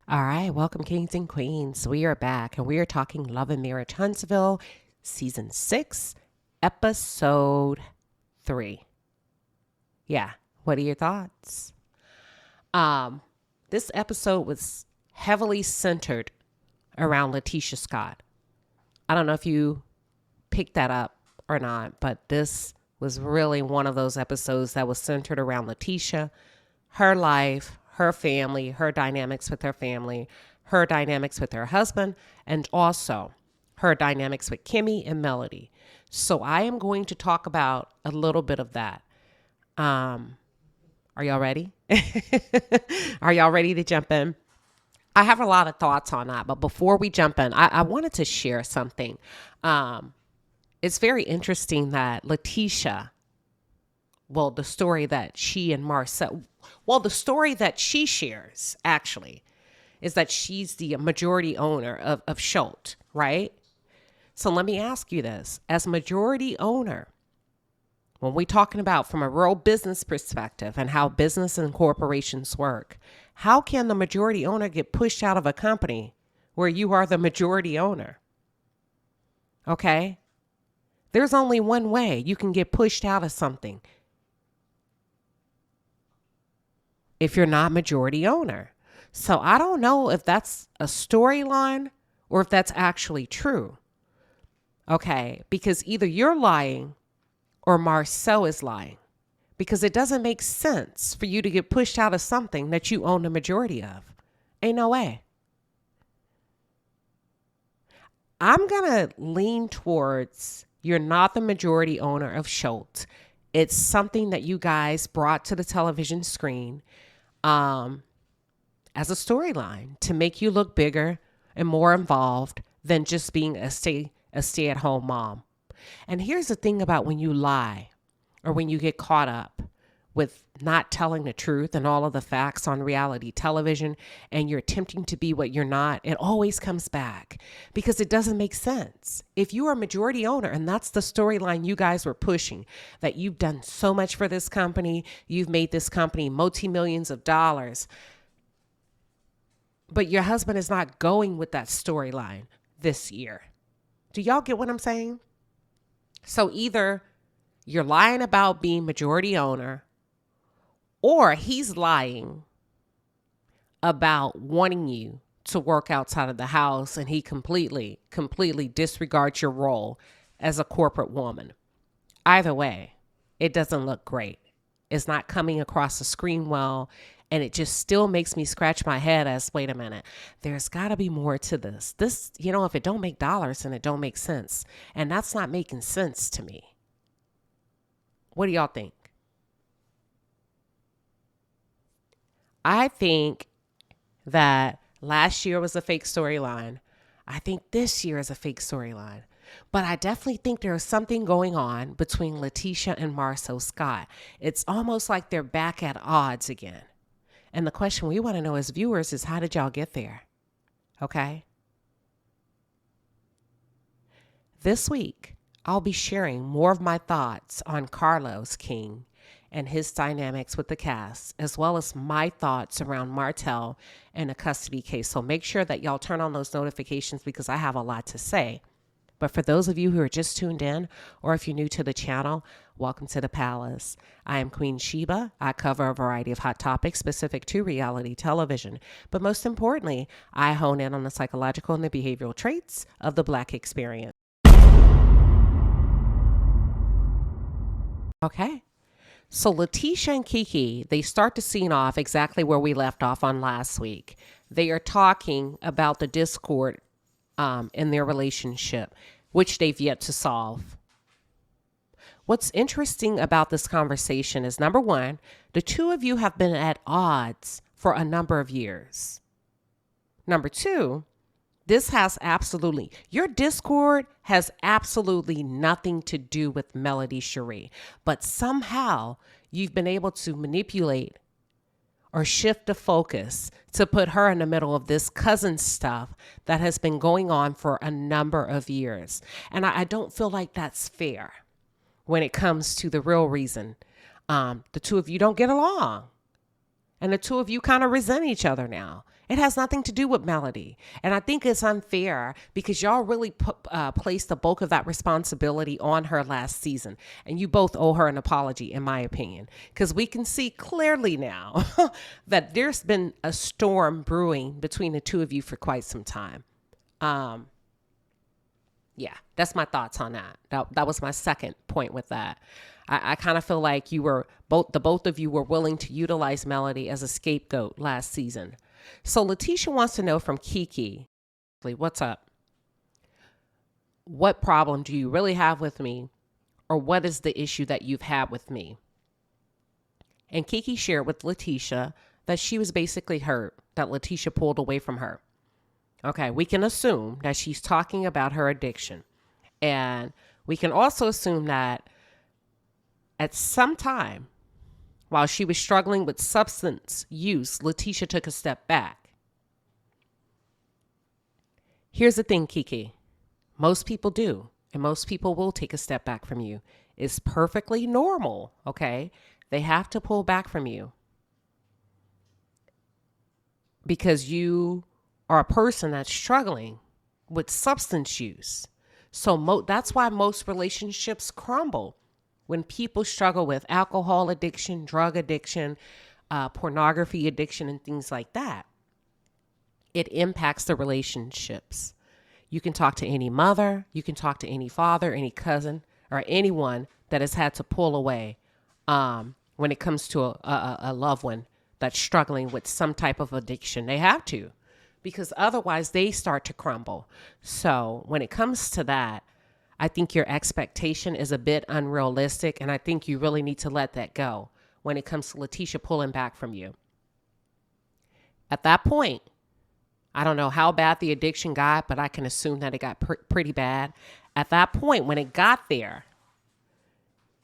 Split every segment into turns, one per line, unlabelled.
All right, welcome, kings and queens. We are back and we are talking Love and Marriage Huntsville, season 6, episode 3. Yeah, what are your thoughts? Um, this episode was heavily centered around Leticia Scott. I don't know if you picked that up or not, but this was really one of those episodes that was centered around Leticia, her life, her family, her dynamics with her family, her dynamics with her husband, and also her dynamics with Kimmy and Melody. So I am going to talk about a little bit of that. Are y'all ready? Are y'all ready to jump in? I have a lot of thoughts on that, but before we jump in, I wanted to share something. It's very interesting that Leticia, the story that she and Marceau, the story that she shares actually is that she's the majority owner of Schultz, right? So let me ask you this. As majority owner, when we're talking about from a real business perspective and how business and corporations work, how can the majority owner get pushed out of a company where you are the majority owner? Okay? There's only one way you can get pushed out of something. If you're not majority owner. So I don't know if that's a storyline or if that's actually true. Okay, because either you're lying or Marceau is lying. Because it doesn't make sense for you to get pushed out of something that you own the majority of. Ain't no way. I'm going to lean towards you're not the majority owner of Schultz. It's something that you guys brought to the television screen as a storyline to make you look bigger and more involved than just being a stay-at-home mom. And here's the thing about when you lie or when you get caught up with not telling the truth and all of the facts on reality television and you're attempting to be what you're not, it always comes back because it doesn't make sense. If you are a majority owner and that's the storyline you guys were pushing, that you've done so much for this company, you've made this company multi-millions of dollars, but your husband is not going with that storyline this year. Do y'all get what I'm saying? So either you're lying about being majority owner or he's lying about wanting you to work outside of the house and he completely disregards your role as a corporate woman. Either way, it doesn't look great. It's not coming across the screen well. And it just still makes me scratch my head as, wait a minute, there's got to be more to this. This, if it don't make dollars, then it don't make sense. And that's not making sense to me. What do y'all think? I think that last year was a fake storyline. I think this year is a fake storyline. But I definitely think there is something going on between Leticia and Marceau Scott. It's almost like they're back at odds again. And the question we want to know as viewers is, how did y'all get there? Okay? This week, I'll be sharing more of my thoughts on Carlos King and his dynamics with the cast, as well as my thoughts around Martell and a custody case. So make sure that y'all turn on those notifications because I have a lot to say. But for those of you who are just tuned in, or if you're new to the channel, welcome to the palace. I am Queen Sheba. I cover a variety of hot topics specific to reality television. But most importantly, I hone in on the psychological and the behavioral traits of the Black experience. Okay. So Leticia and Kiki, they start the scene off exactly where we left off on last week. They are talking about the discord in their relationship, which they've yet to solve. What's interesting about this conversation is, number one, the two of you have been at odds for a number of years. Number two, your discord has absolutely nothing to do with Melody Cherie, but somehow you've been able to manipulate or shift the focus to put her in the middle of this cousin stuff that has been going on for a number of years. And I don't feel like that's fair when it comes to the real reason. The two of you don't get along. And the two of you kind of resent each other now. It has nothing to do with Melody. And I think it's unfair because y'all really placed the bulk of that responsibility on her last season. And you both owe her an apology, in my opinion, because we can see clearly now that there's been a storm brewing between the two of you for quite some time. Yeah, that's my thoughts on that. That was my second point with that. I kind of feel like the both of you were willing to utilize Melody as a scapegoat last season. So Leticia wants to know from Kiki, what's up? What problem do you really have with me? Or what is the issue that you've had with me? And Kiki shared with Leticia that she was basically hurt, that Leticia pulled away from her. Okay, we can assume that she's talking about her addiction. And we can also assume that at some time, while she was struggling with substance use, Leticia took a step back. Here's the thing, Kiki. Most people do, and most people will take a step back from you. It's perfectly normal, okay? They have to pull back from you because you are a person that's struggling with substance use. So that's why most relationships crumble. When people struggle with alcohol addiction, drug addiction, pornography addiction, and things like that, it impacts the relationships. You can talk to any mother, you can talk to any father, any cousin, or anyone that has had to pull away when it comes to a loved one that's struggling with some type of addiction. They have to, because otherwise they start to crumble. So when it comes to that, I think your expectation is a bit unrealistic, and I think you really need to let that go when it comes to Leticia pulling back from you. At that point, I don't know how bad the addiction got, but I can assume that it got pretty bad. At that point, when it got there,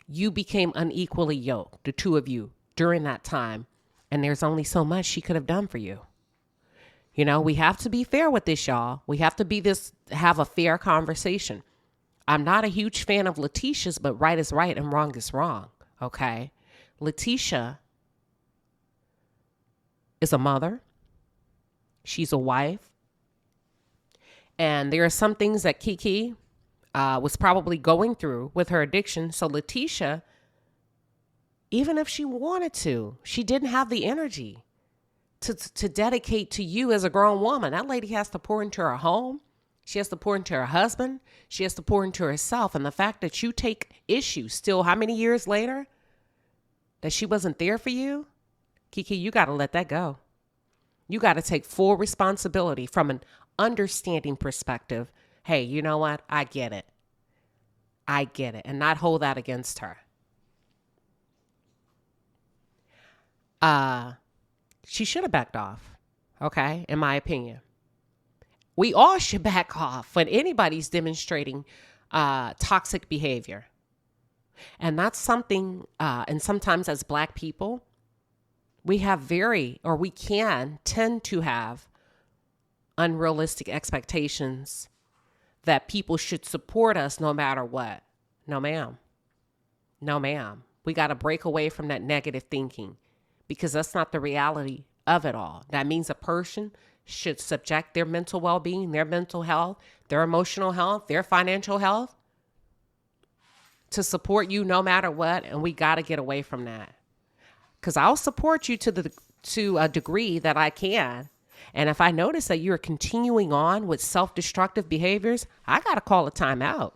you became unequally yoked, the two of you, during that time, and there's only so much she could have done for you. You know, we have to be fair with this, y'all. We have to have a fair conversation. I'm not a huge fan of Leticia's, but right is right and wrong is wrong, okay? Leticia is a mother. She's a wife. And there are some things that Kiki was probably going through with her addiction. So Leticia, even if she wanted to, she didn't have the energy to dedicate to you as a grown woman. That lady has to pour into her home. She has to pour into her husband. She has to pour into herself. And the fact that you take issue still, how many years later, that she wasn't there for you, Kiki, you got to let that go. You got to take full responsibility from an understanding perspective. Hey, you know what? I get it. I get it. And not hold that against her. She should have backed off. Okay. In my opinion. We all should back off when anybody's demonstrating toxic behavior. And that's something, and sometimes as Black people, we can tend to have unrealistic expectations that people should support us no matter what. No, ma'am. No, ma'am. We got to break away from that negative thinking because that's not the reality of it all. That means a person should subject their mental well-being, their mental health, their emotional health, their financial health to support you no matter what. And we got to get away from that. Because I'll support you to a degree that I can. And if I notice that you're continuing on with self-destructive behaviors, I got to call a timeout.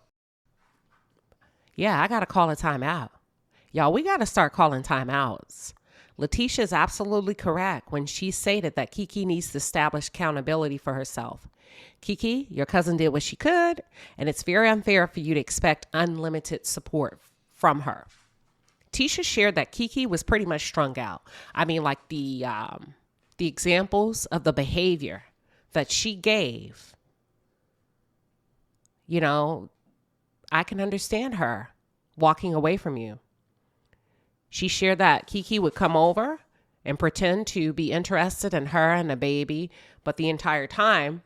Yeah, I got to call a timeout. Y'all, we got to start calling timeouts. Leticia is absolutely correct when she stated that Kiki needs to establish accountability for herself. Kiki, your cousin did what she could, and it's very unfair for you to expect unlimited support from her. Tisha shared that Kiki was pretty much strung out. I mean, like the examples of the behavior that she gave, you know, I can understand her walking away from you. She shared that Kiki would come over and pretend to be interested in her and the baby, but the entire time,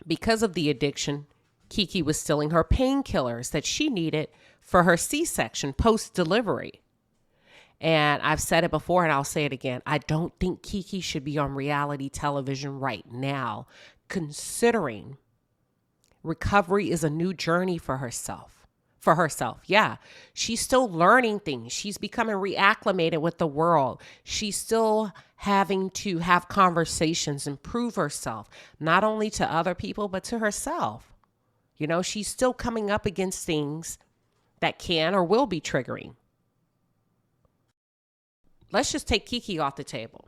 because of the addiction, Kiki was stealing her painkillers that she needed for her C-section post-delivery. And I've said it before and I'll say it again. I don't think Kiki should be on reality television right now, considering recovery is a new journey for herself. Yeah. She's still learning things. She's becoming reacclimated with the world. She's still having to have conversations and prove herself, not only to other people, but to herself. You know, she's still coming up against things that can or will be triggering. Let's just take Kiki off the table.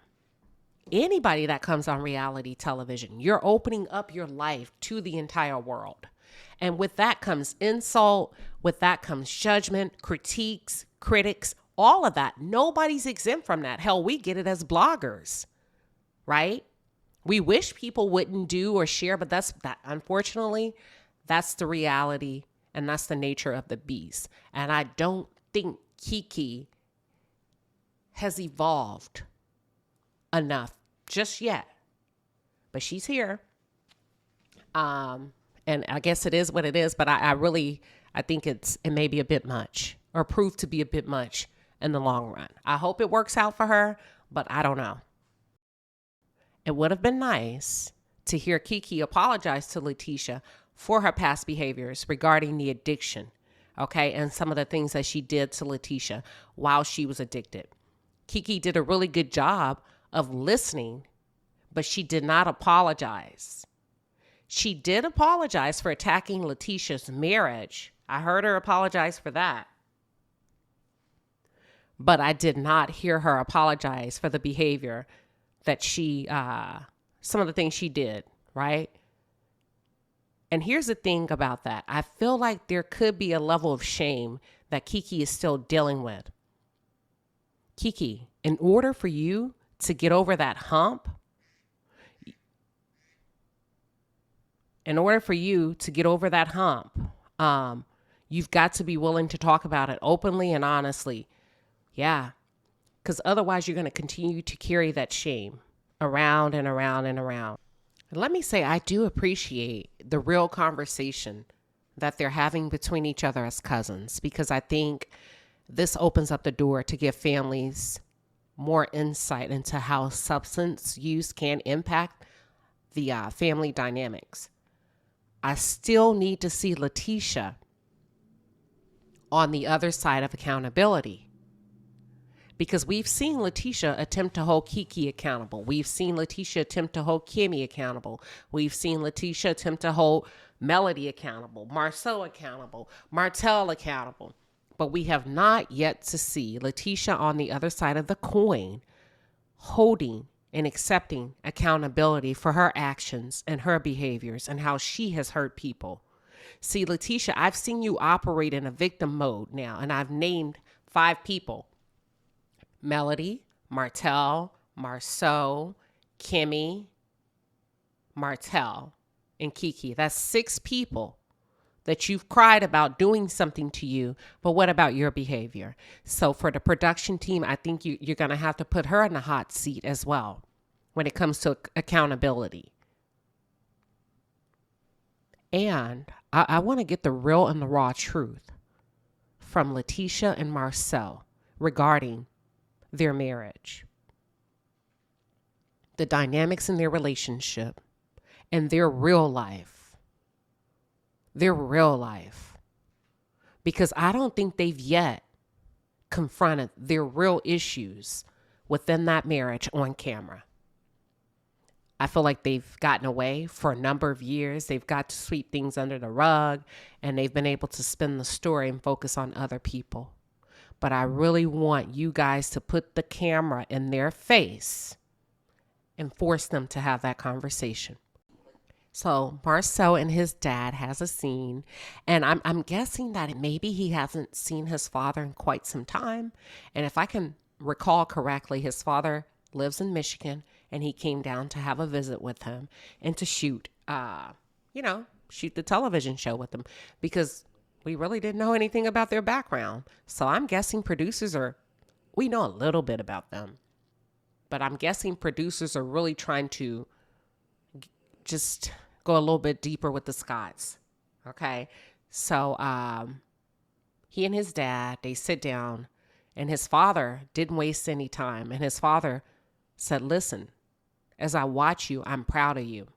Anybody that comes on reality television, you're opening up your life to the entire world. And with that comes insult, with that comes judgment, critiques, critics, all of that. Nobody's exempt from that. Hell, we get it as bloggers, right? We wish people wouldn't do or share, but unfortunately, that's the reality and that's the nature of the beast. And I don't think Kiki has evolved enough just yet, but she's here. And I guess it is what it is, but I think it may be a bit much or prove to be a bit much in the long run. I hope it works out for her, but I don't know. It would have been nice to hear Kiki apologize to Leticia for her past behaviors regarding the addiction, okay, and some of the things that she did to Leticia while she was addicted. Kiki did a really good job of listening, but she did not apologize. She did apologize for attacking Leticia's marriage. I heard her apologize for that. But I did not hear her apologize for the behavior that some of the things she did, right? And here's the thing about that. I feel like there could be a level of shame that Kiki is still dealing with. Kiki, in order for you to get over that hump, you've got to be willing to talk about it openly and honestly. Yeah, because otherwise you're going to continue to carry that shame around and around and around. And let me say, I do appreciate the real conversation that they're having between each other as cousins, because I think this opens up the door to give families more insight into how substance use can impact the family dynamics. I still need to see Leticia on the other side of accountability, because we've seen Leticia attempt to hold Kiki accountable. We've seen Leticia attempt to hold Kimmy accountable. We've seen Leticia attempt to hold Melody accountable, Marceau accountable, Martell accountable. But we have not yet to see Leticia on the other side of the coin holding and accepting accountability for her actions and her behaviors and how she has hurt people. See, Leticia, I've seen you operate in a victim mode now, and I've named 5 people: Melody, Martell, Marceau, Kimmy, Martell, and Kiki. That's 6 people that you've cried about doing something to you, but what about your behavior? So for the production team, I think you're going to have to put her in the hot seat as well when it comes to accountability. And I want to get the real and the raw truth from Leticia and Marceau regarding their marriage, the dynamics in their relationship, and their real life. Because I don't think they've yet confronted their real issues within that marriage on camera. I feel like they've gotten away for a number of years. They've got to sweep things under the rug, and they've been able to spin the story and focus on other people. But I really want you guys to put the camera in their face and force them to have that conversation. So Marceau and his dad has a scene, and I'm guessing that maybe he hasn't seen his father in quite some time. And if I can recall correctly, his father lives in Michigan, and he came down to have a visit with him and to shoot the television show with them, because we really didn't know anything about their background. So I'm guessing we know a little bit about them, but I'm guessing producers are really trying to just go a little bit deeper with the Scotts. Okay. So he and his dad, they sit down And his father didn't waste any time. And his father said, listen, as I watch you, I'm proud of you.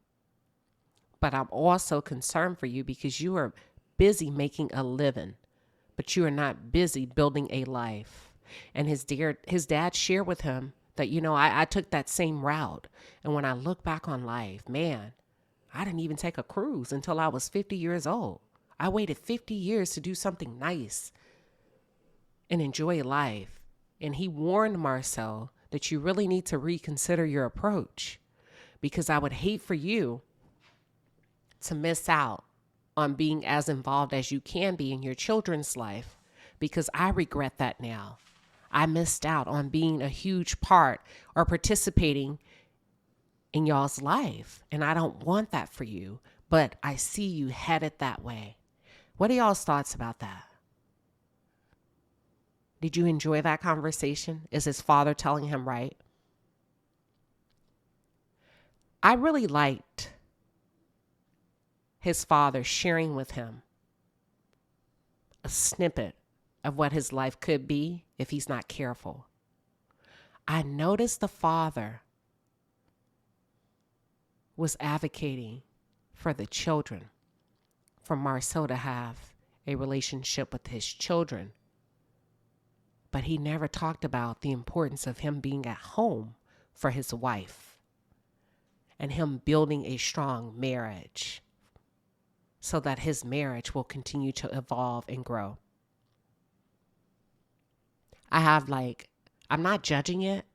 But I'm also concerned for you because you are busy making a living, but you are not busy building a life. And his dad shared with him that, I took that same route. And when I look back on life, man, I didn't even take a cruise until I was 50 years old. I waited 50 years to do something nice and enjoy life. And he warned Marceau that you really need to reconsider your approach, because I would hate for you to miss out on being as involved as you can be in your children's life, because I regret that now. I missed out on being a huge part or participating in y'all's life, and I don't want that for you, but I see you headed that way. What are y'all's thoughts about that? Did you enjoy that conversation? Is his father telling him right? I really liked his father sharing with him a snippet of what his life could be if he's not careful. I noticed the father was advocating for the children, for Marceau to have a relationship with his children. But he never talked about the importance of him being at home for his wife and him building a strong marriage so that his marriage will continue to evolve and grow. I'm not judging it,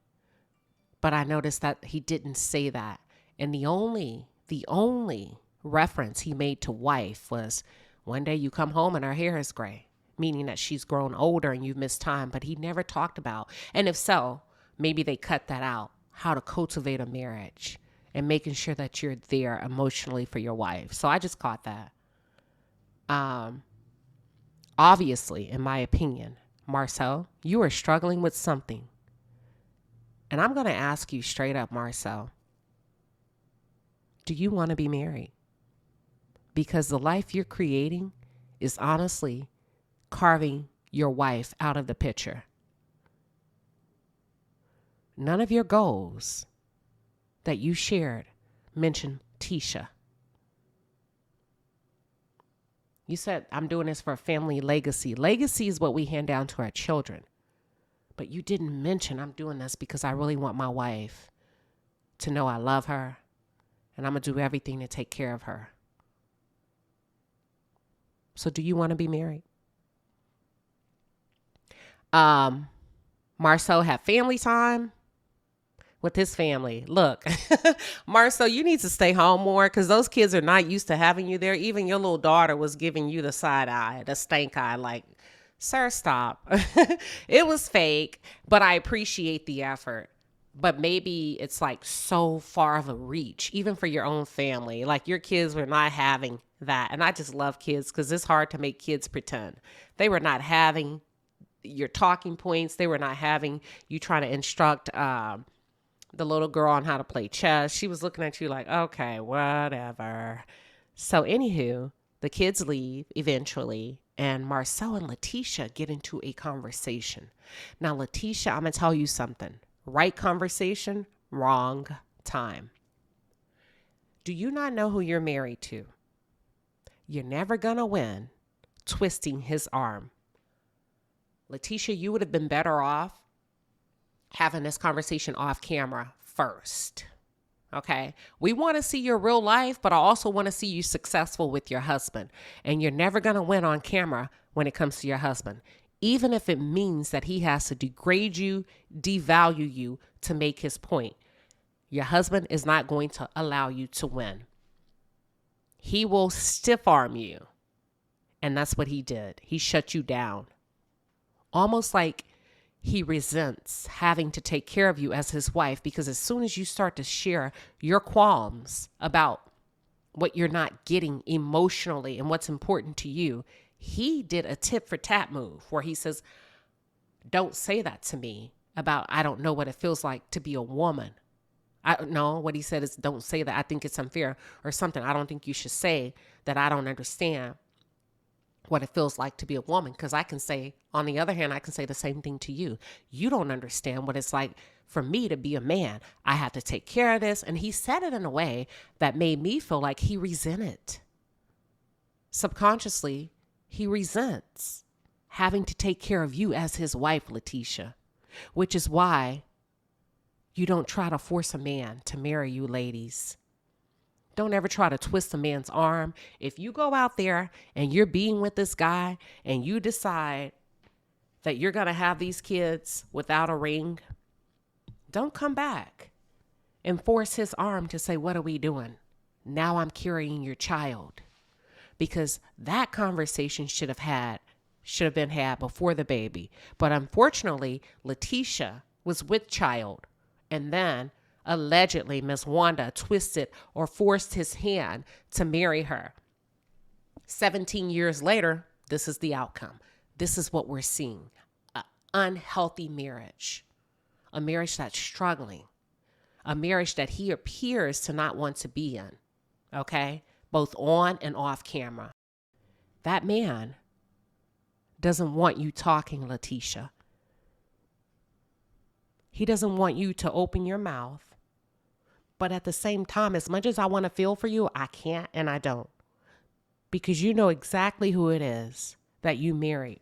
but I noticed that he didn't say that. And the only reference he made to wife was, one day you come home and her hair is gray, meaning that she's grown older and you've missed time. But he never talked about, and if so, maybe they cut that out, how to cultivate a marriage and making sure that you're there emotionally for your wife. So I just caught that. Obviously, in my opinion, Marceau, you are struggling with something. And I'm going to ask you straight up, Marceau, do you want to be married? Because the life you're creating is honestly carving your wife out of the picture. None of your goals that you shared mentioned Tisha. You said, I'm doing this for a family legacy. Legacy is what we hand down to our children. But you didn't mention, I'm doing this because I really want my wife to know I love her and I'm going to do everything to take care of her. So do you want to be married? Marceau had family time with his family. Look, Marceau, you need to stay home more because those kids are not used to having you there. Even your little daughter was giving you the side eye, the stank eye, like, sir, stop. It was fake, but I appreciate the effort. But maybe it's like so far of a reach, even for your own family. Like your kids were not having that. And I just love kids because it's hard to make kids pretend. They were not having your talking points. They were not having you trying to instruct the little girl on how to play chess. She was looking at you like, okay, whatever. So anywho, the kids leave eventually, and Marceau and Leticia get into a conversation. Now, Leticia, I'm going to tell you something. Right conversation, wrong time. Do you not know who you're married to? You're never going to win twisting his arm. Leticia, you would have been better off having this conversation off camera first. Okay? We want to see your real life, but I also want to see you successful with your husband. And you're never going to win on camera when it comes to your husband, even if it means that he has to degrade you, devalue you to make his point. Your husband is not going to allow you to win. He will stiff arm you. And that's what he did. He shut you down. Almost like he resents having to take care of you as his wife, because as soon as you start to share your qualms about what you're not getting emotionally and what's important to you, he did a tit for tat move where he says, don't say that to me about, I don't know what it feels like to be a woman. I don't know. What he said is, don't say that. I think it's unfair or something. I don't think you should say that. I don't understand what it feels like to be a woman. Because I can say, on the other hand, I can say the same thing to you. You don't understand what it's like for me to be a man. I had to take care of this. And he said it in a way that made me feel like he resented. Subconsciously, he resents having to take care of you as his wife, Leticia, which is why you don't try to force a man to marry you, ladies. Don't ever try to twist a man's arm. If you go out there and you're being with this guy and you decide that you're going to have these kids without a ring, don't come back and force his arm to say, what are we doing? Now I'm carrying your child. Because that conversation should have been had before the baby. But unfortunately, Leticia was with child. And then allegedly, Miss Wanda twisted or forced his hand to marry her. 17 years later, this is the outcome. This is what we're seeing. An unhealthy marriage. A marriage that's struggling. A marriage that he appears to not want to be in. Okay? Both on and off camera. That man doesn't want you talking, Leticia. He doesn't want you to open your mouth. But at the same time, as much as I want to feel for you, I can't and I don't. Because you know exactly who it is that you married.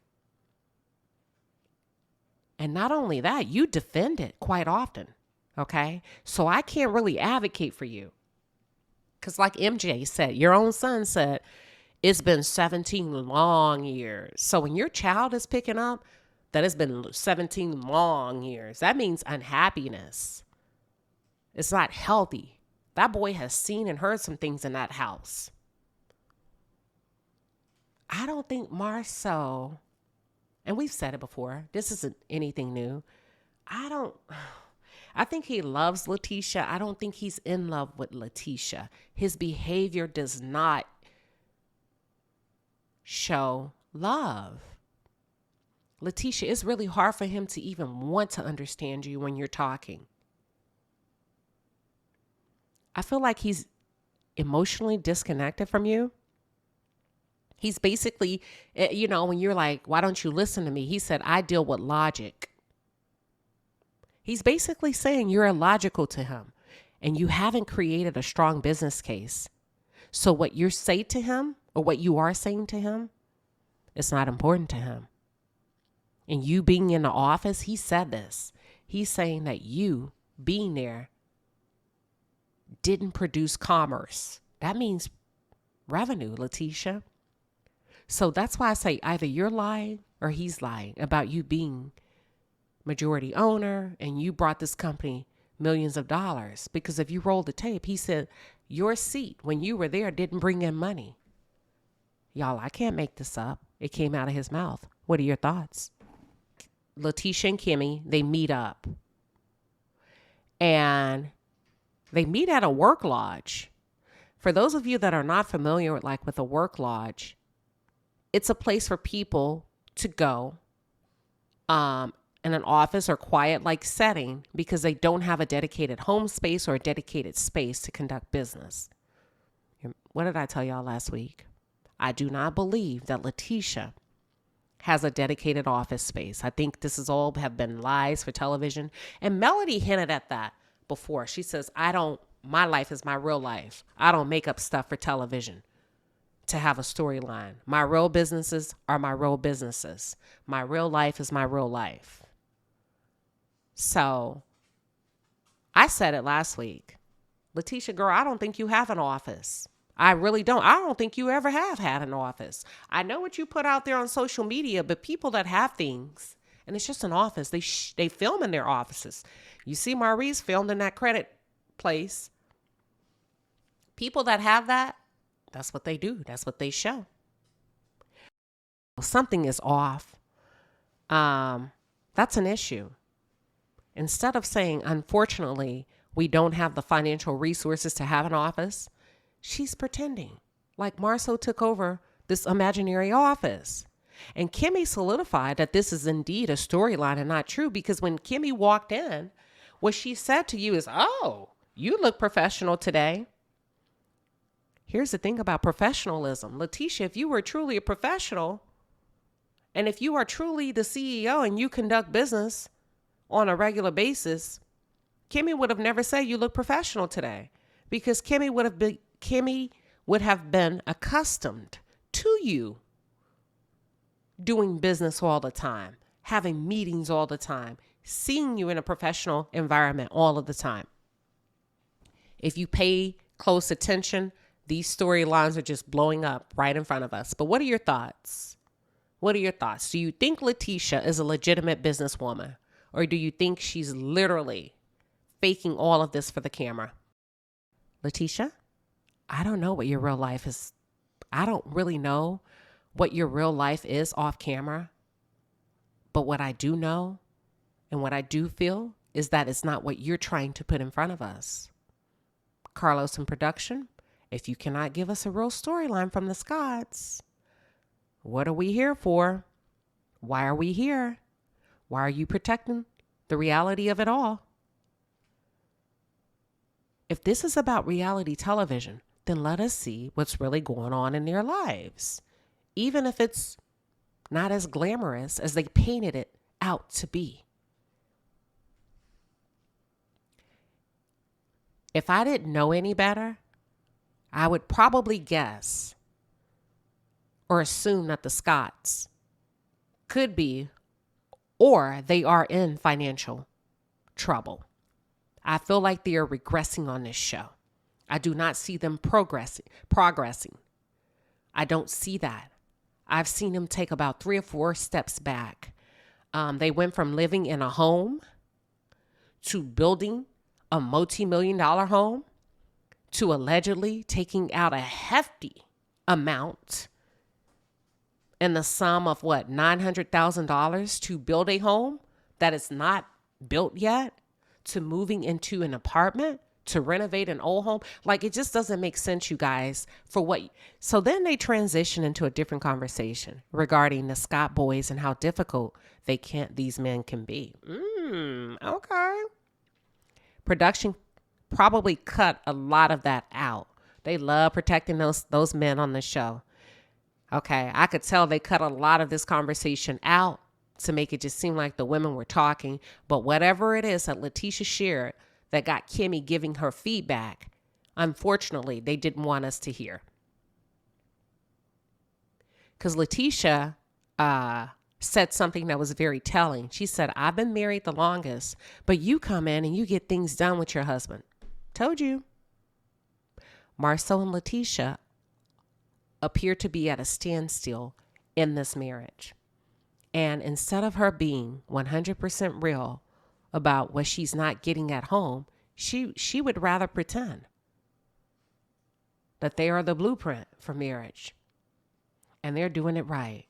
And not only that, you defend it quite often. Okay? So I can't really advocate for you. Because like MJ said, your own son said, it's been 17 long years. So when your child is picking up that it's been 17 long years, that means unhappiness. It's not healthy. That boy has seen and heard some things in that house. I don't think Marceau, and we've said it before, this isn't anything new. I think he loves Leticia. I don't think he's in love with Leticia. His behavior does not show love. Leticia, it's really hard for him to even want to understand you when you're talking. I feel like he's emotionally disconnected from you. He's basically, when you're like, why don't you listen to me? He said, I deal with logic. He's basically saying you're illogical to him and you haven't created a strong business case. So what you say to him or what you are saying to him, it's not important to him. And you being in the office, he said this. He's saying that you being there didn't produce commerce. That means revenue, Leticia. So that's why I say either you're lying or he's lying about you being majority owner and you brought this company millions of dollars. Because if you roll the tape, he said your seat when you were there didn't bring in money. Y'all, I can't make this up. It came out of his mouth. What are your thoughts? Leticia and Kimmy, they meet up. And they meet at a work lodge. For those of you that are not familiar with a work lodge, it's a place for people to go in an office or quiet setting because they don't have a dedicated home space or a dedicated space to conduct business. What did I tell y'all last week? I do not believe that Leticia has a dedicated office space. I think this is all have been lies for television. And Melody hinted at that before. She says, my life is my real life. I don't make up stuff for television to have a storyline. My real businesses are my real businesses. My real life is my real life. So I said it last week. Leticia, girl, I don't think you have an office. I really don't. I don't think you ever have had an office. I know what you put out there on social media, but people that have things, and it's just an office, they film in their offices. You see Maurice filmed in that credit place. People that have that, that's what they do. That's what they show. Something is off. That's an issue. Instead of saying, unfortunately, we don't have the financial resources to have an office, she's pretending like Marceau took over this imaginary office. And Kimmy solidified that this is indeed a storyline and not true, because when Kimmy walked in, what she said to you is, oh, you look professional today. Here's the thing about professionalism. Leticia, if you were truly a professional, and if you are truly the CEO and you conduct business on a regular basis, Kimmy would have never said you look professional today, because Kimmy would have been accustomed to you doing business all the time, having meetings all the time, seeing you in a professional environment all of the time. If you pay close attention, these storylines are just blowing up right in front of us. But what are your thoughts? What are your thoughts? Do you think Leticia is a legitimate businesswoman, or do you think she's literally faking all of this for the camera? Leticia, I don't know what your real life is. I don't really know what your real life is off camera. But what I do know and what I do feel is that it's not what you're trying to put in front of us. Carlos in production, if you cannot give us a real storyline from the Scotts, what are we here for? Why are we here? Why are you protecting the reality of it all? If this is about reality television, then let us see what's really going on in their lives, even if it's not as glamorous as they painted it out to be. If I didn't know any better, I would probably guess or assume that the Scotts could be, or they are in financial trouble. I feel like they are regressing on this show. I do not see them progressing. I don't see that. I've seen them take about 3 or 4 steps back. They went from living in a home to building a multi-million-dollar home to allegedly taking out a hefty amount in the sum of $900,000 to build a home that is not built yet, to moving into an apartment, to renovate an old home. Like, it just doesn't make sense, you guys, for what. So then they transition into a different conversation regarding the Scott boys and how difficult these men can be. Okay. Production probably cut a lot of that out. They love protecting those men on the show. Okay, I could tell they cut a lot of this conversation out to make it just seem like the women were talking. But whatever it is that Leticia shared that got Kimmy giving her feedback, unfortunately, they didn't want us to hear. Because Leticia said something that was very telling. She said, I've been married the longest, but you come in and you get things done with your husband. Told you. Marceau and Leticia appear to be at a standstill in this marriage. And instead of her being 100% real about what she's not getting at home, she would rather pretend that they are the blueprint for marriage and they're doing it right,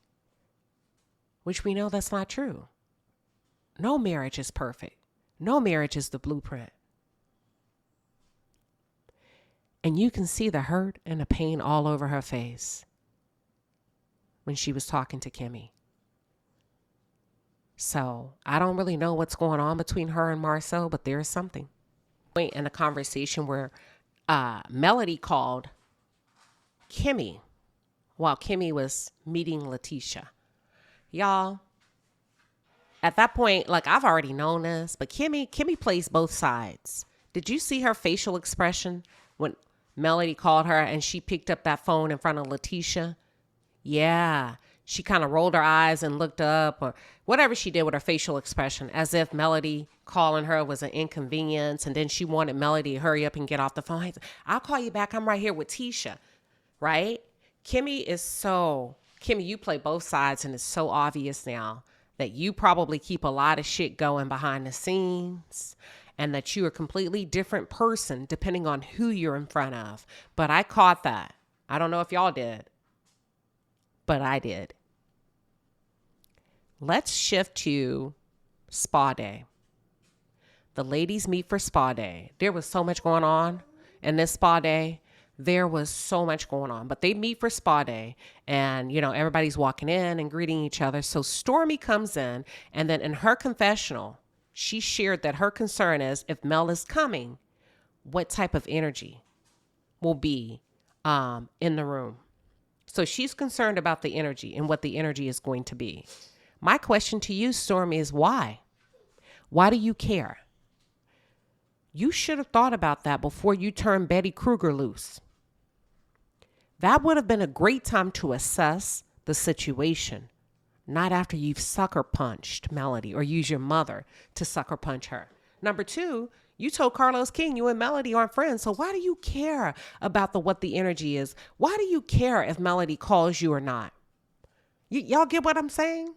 which we know that's not true. No marriage is perfect. No marriage is the blueprint. And you can see the hurt and the pain all over her face when she was talking to Kimmy. So I don't really know what's going on between her and Marceau, but there is something. In a conversation where Melody called Kimmy while Kimmy was meeting Leticia. Y'all, at that point, like, I've already known this, but Kimmy plays both sides. Did you see her facial expression when Melody called her and she picked up that phone in front of Leticia? Yeah. She kind of rolled her eyes and looked up, or whatever she did with her facial expression, as if Melody calling her was an inconvenience. And then she wanted Melody to hurry up and get off the phone. I'll call you back. I'm right here with Tisha. Right? Kimmy, you play both sides, and it's so obvious now that you probably keep a lot of shit going behind the scenes and that you're a completely different person depending on who you're in front of. But I caught that. I don't know if y'all did, but I did. Let's shift to spa day. The ladies meet for spa day. There was so much going on in this spa day. There was so much going on, but they meet for spa day and, everybody's walking in and greeting each other. So Stormy comes in, and then in her confessional, she shared that her concern is if Mel is coming, what type of energy will be in the room. So she's concerned about the energy and what the energy is going to be. My question to you, Stormy, is why? Why do you care? You should have thought about that before you turned Betty Kruger loose. That would have been a great time to assess the situation, not after you've sucker punched Melody or use your mother to sucker punch her. Number two, you told Carlos King you and Melody aren't friends. So why do you care about what the energy is? Why do you care if Melody calls you or not? Y'all get what I'm saying?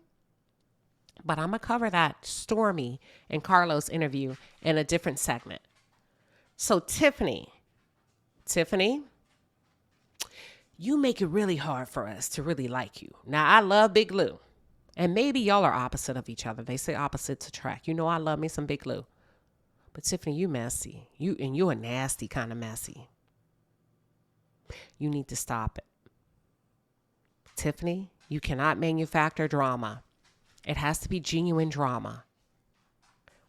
But I'm going to cover that Stormy and Carlos interview in a different segment. So Tiffany, you make it really hard for us to really like you. Now, I love Big Lou. And maybe y'all are opposite of each other. They say opposites attract. You know I love me some Big Lou. But Tiffany, you messy. You're a nasty kind of messy. You need to stop it. Tiffany, you cannot manufacture drama. It has to be genuine drama.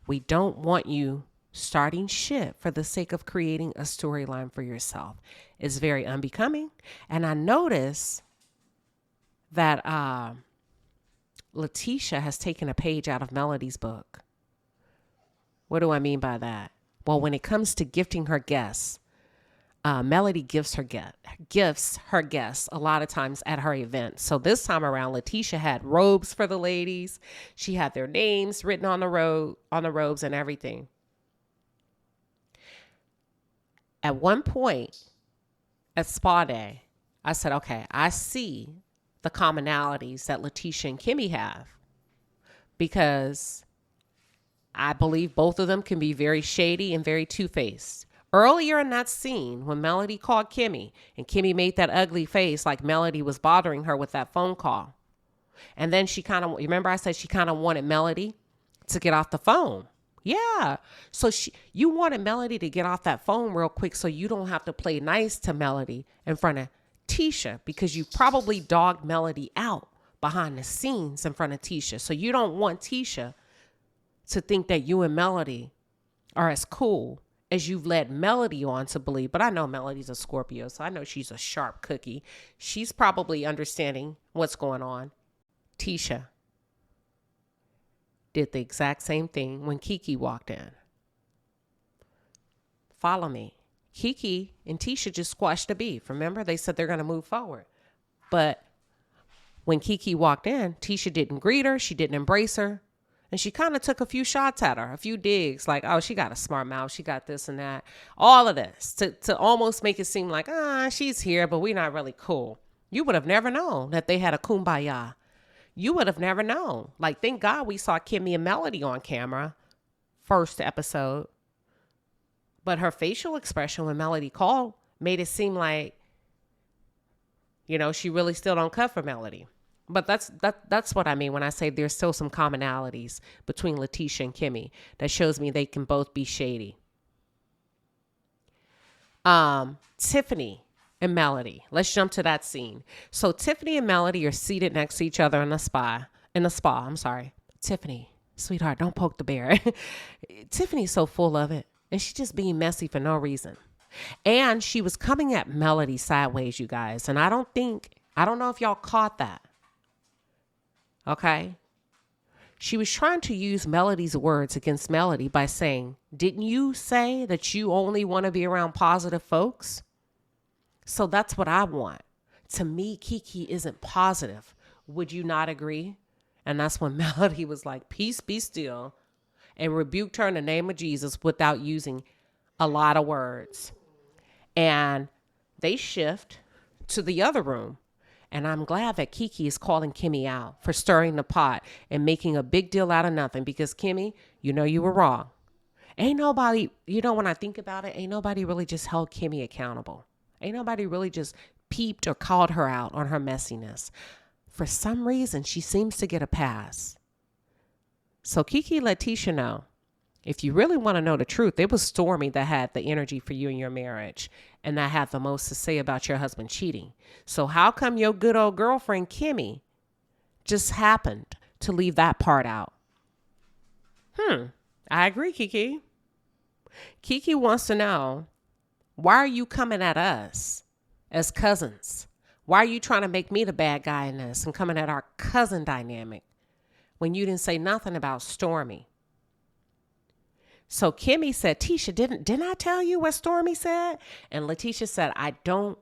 We don't want you starting shit for the sake of creating a storyline for yourself. It's very unbecoming. And I notice that Leticia has taken a page out of Melody's book. What do I mean by that? Well, when it comes to gifting her guests, Melody gifts her guests a lot of times at her events. So this time around, Leticia had robes for the ladies. She had their names written on the robes and everything. At one point at Spa Day, I said, okay, I see the commonalities that Leticia and Kimmy have, because I believe both of them can be very shady and very two-faced. Earlier in that scene, when Melody called Kimmy and Kimmy made that ugly face like Melody was bothering her with that phone call. And then remember I said she kind of wanted Melody to get off the phone. Yeah. So you wanted Melody to get off that phone real quick so you don't have to play nice to Melody in front of Tisha, because you probably dogged Melody out behind the scenes in front of Tisha. So you don't want Tisha to think that you and Melody are as cool as you've led Melody on to believe. But I know Melody's a Scorpio, so I know she's a sharp cookie. She's probably understanding what's going on. Tisha did the exact same thing when Kiki walked in. Follow me. Kiki and Tisha just squashed the beef. Remember, they said they're going to move forward. But when Kiki walked in, Tisha didn't greet her. She didn't embrace her. And she kind of took a few shots at her, a few digs, like, oh, she got a smart mouth. She got this and that. All of this to almost make it seem like, she's here, but we're not really cool. You would have never known that they had a kumbaya. You would have never known. Like, thank God we saw Kimmy and Melody on camera, first episode. But her facial expression when Melody called made it seem like, she really still don't cut for Melody. But that's what I mean when I say there's still some commonalities between Leticia and Kimmy that shows me they can both be shady. Tiffany and Melody. Let's jump to that scene. So Tiffany and Melody are seated next to each other in the spa. Tiffany, sweetheart, don't poke the bear. Tiffany's so full of it. And she's just being messy for no reason. And she was coming at Melody sideways, you guys. And I don't know if y'all caught that. Okay? She was trying to use Melody's words against Melody by saying, didn't you say that you only want to be around positive folks? So that's what I want. To me, Kiki isn't positive. Would you not agree? And that's when Melody was like, peace, be still, and rebuked her in the name of Jesus without using a lot of words. And they shift to the other room. And I'm glad that Kiki is calling Kimmy out for stirring the pot and making a big deal out of nothing, because Kimmy, you were wrong. Ain't nobody, when I think about it, ain't nobody really just held Kimmy accountable. Ain't nobody really just peeped or called her out on her messiness. For some reason, she seems to get a pass. So Kiki let Tisha know, if you really want to know the truth, it was Stormy that had the energy for you in your marriage and that had the most to say about your husband cheating. So how come your good old girlfriend, Kimmy, just happened to leave that part out? I agree, Kiki. Kiki wants to know, why are you coming at us as cousins? Why are you trying to make me the bad guy in this and coming at our cousin dynamic when you didn't say nothing about Stormy? So Kimmy said, Tisha, didn't I tell you what Stormy said? And Leticia said, I don't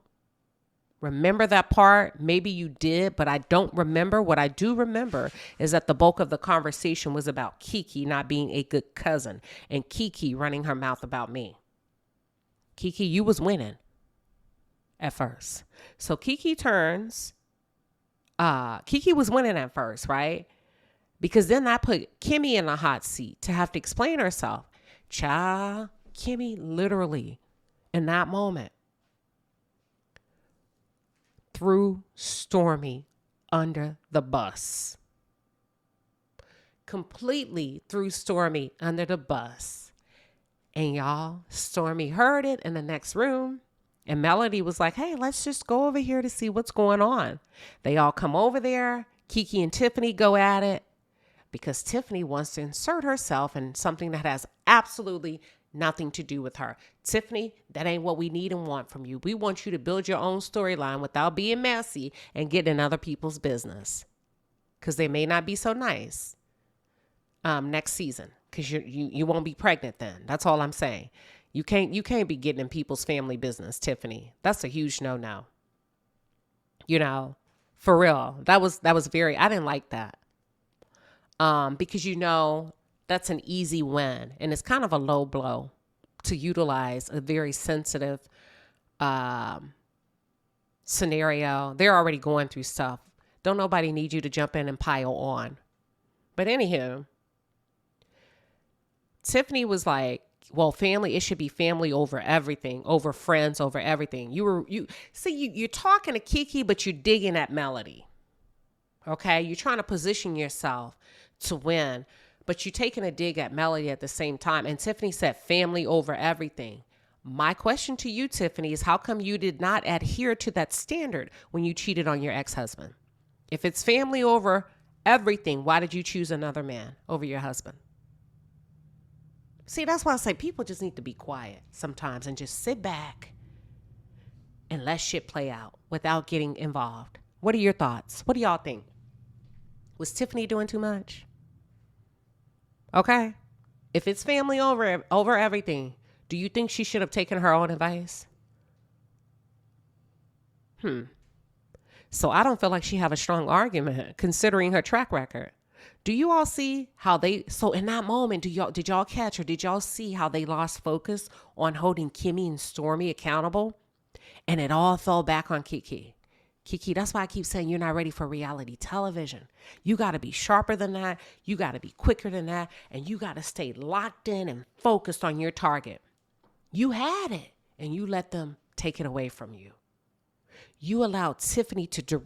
remember that part. Maybe you did, but I don't remember. What I do remember is that the bulk of the conversation was about Kiki not being a good cousin and Kiki running her mouth about me. Kiki, you was winning at first. So Kiki turns. Kiki was winning at first, right? Because then I put Kimmy in a hot seat to have to explain herself. Child, Kimmy literally in that moment threw Stormy under the bus. Completely threw Stormy under the bus. And y'all, Stormy heard it in the next room. And Melody was like, hey, let's just go over here to see what's going on. They all come over there. Kiki and Tiffany go at it because Tiffany wants to insert herself in something that has absolutely nothing to do with her. Tiffany, that ain't what we need and want from you. We want you to build your own storyline without being messy and getting in other people's business because they may not be so nice next season because you won't be pregnant then. That's all I'm saying. You can't be getting in people's family business, Tiffany. That's a huge no-no. You know, for real. That was very, I didn't like that. Because that's an easy win and it's kind of a low blow to utilize a very sensitive scenario. They're already going through stuff. Don't nobody need you to jump in and pile on. But anywho, Tiffany was like, well, family, it should be family over everything, over friends, over everything. You're talking to Kiki, but you're digging at Melody. Okay. You're trying to position yourself to win, but you're taking a dig at Melody at the same time. And Tiffany said family over everything. My question to you, Tiffany, is how come you did not adhere to that standard when you cheated on your ex-husband? If it's family over everything, why did you choose another man over your husband? See, that's why I say people just need to be quiet sometimes and just sit back and let shit play out without getting involved. What are your thoughts? What do y'all think? Was Tiffany doing too much? Okay. If it's family over everything, do you think she should have taken her own advice? So I don't feel like she have a strong argument considering her track record. Do you all see how so in that moment, did y'all catch or did y'all see how they lost focus on holding Kimmy and Stormy accountable? And it all fell back on Kiki. Kiki, that's why I keep saying you're not ready for reality television. You got to be sharper than that. You got to be quicker than that. And you got to stay locked in and focused on your target. You had it and you let them take it away from you. You allowed Tiffany to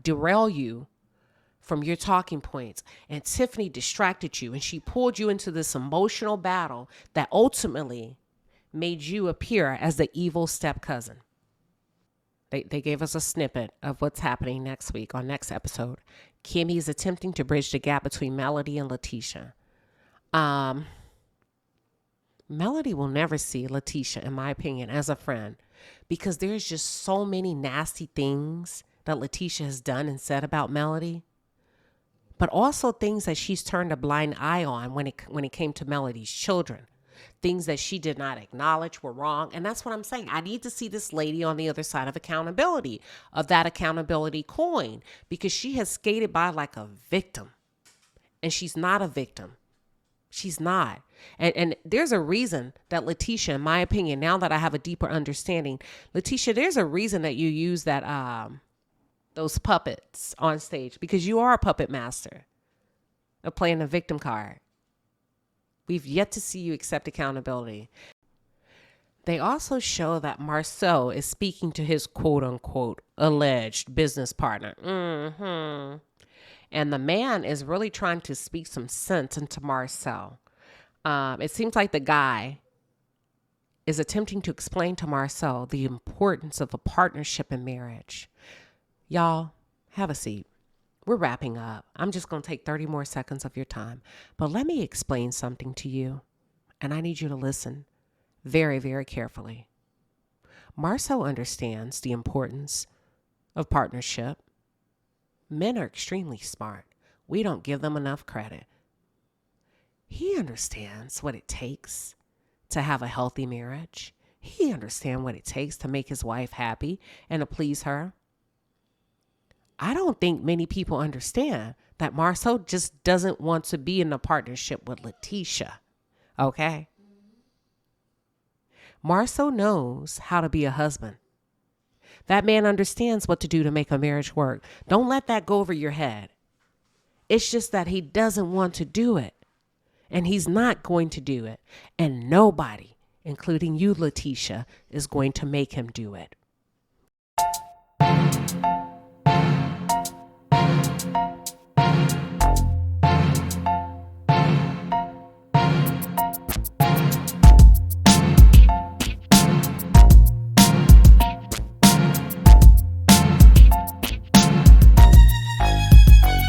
derail you from your talking points. And Tiffany distracted you and she pulled you into this emotional battle that ultimately made you appear as the evil step cousin. They gave us a snippet of what's happening next week on next episode. Kimmy is attempting to bridge the gap between Melody and Leticia. Melody will never see Leticia, in my opinion, as a friend because there's just so many nasty things that Leticia has done and said about Melody, but also things that she's turned a blind eye on when it came to Melody's children. Things that she did not acknowledge were wrong. And that's what I'm saying. I need to see this lady on the other side of accountability, of that accountability coin, because she has skated by like a victim. And she's not a victim. She's not. And there's a reason that Leticia, in my opinion, now that I have a deeper understanding, Leticia, there's a reason that you use that those puppets on stage, because you are a puppet master of playing the victim card. We've yet to see you accept accountability. They also show that Marceau is speaking to his quote-unquote alleged business partner. And the man is really trying to speak some sense into Marceau. It seems like the guy is attempting to explain to Marceau the importance of a partnership in marriage. Y'all, have a seat. We're wrapping up. I'm just going to take 30 more seconds of your time. But let me explain something to you. And I need you to listen very, very carefully. Marceau understands the importance of partnership. Men are extremely smart. We don't give them enough credit. He understands what it takes to have a healthy marriage. He understands what it takes to make his wife happy and to please her. I don't think many people understand that Marceau just doesn't want to be in a partnership with Leticia. Okay? Marceau knows how to be a husband. That man understands what to do to make a marriage work. Don't let that go over your head. It's just that he doesn't want to do it. And he's not going to do it. And nobody, including you, Leticia, is going to make him do it.